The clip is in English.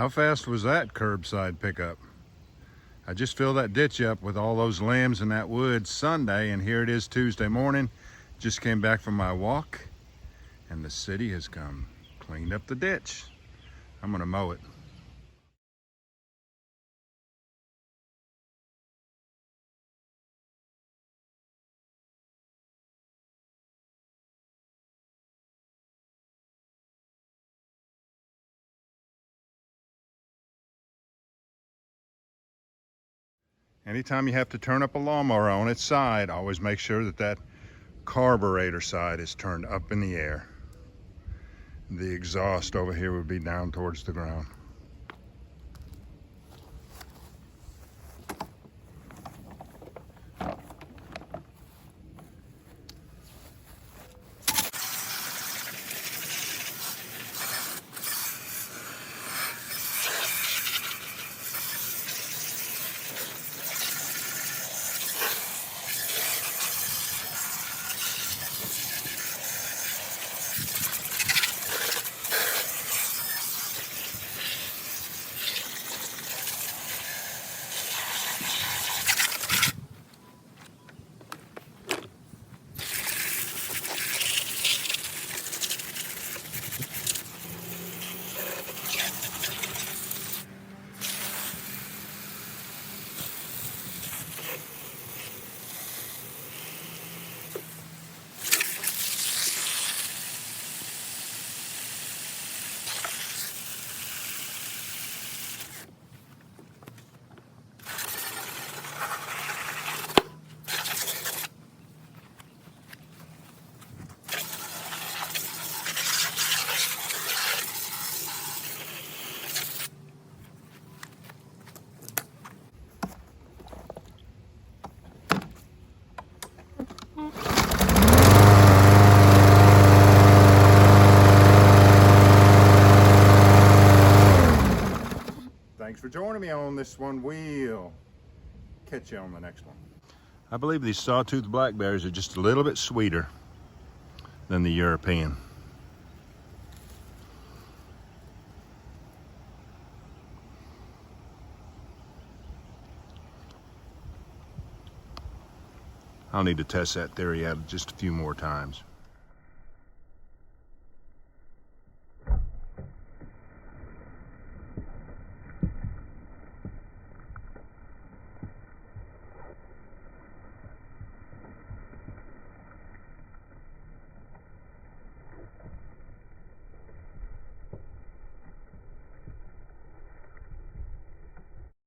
How fast was that curbside pickup? I just filled that ditch up with all those limbs and that wood Sunday, and here it is Tuesday morning. Just came back from my walk, and the city has come, cleaned up the ditch. I'm gonna mow it. Anytime you have to turn up a lawnmower on its side, always make sure that that carburetor side is turned up in the air. The exhaust over here would be down towards the ground. Thanks for joining me on this one. We'll catch you on the next one. I believe these sawtooth blackberries are just a little bit sweeter than the European. I'll need to test that theory out just a few more times.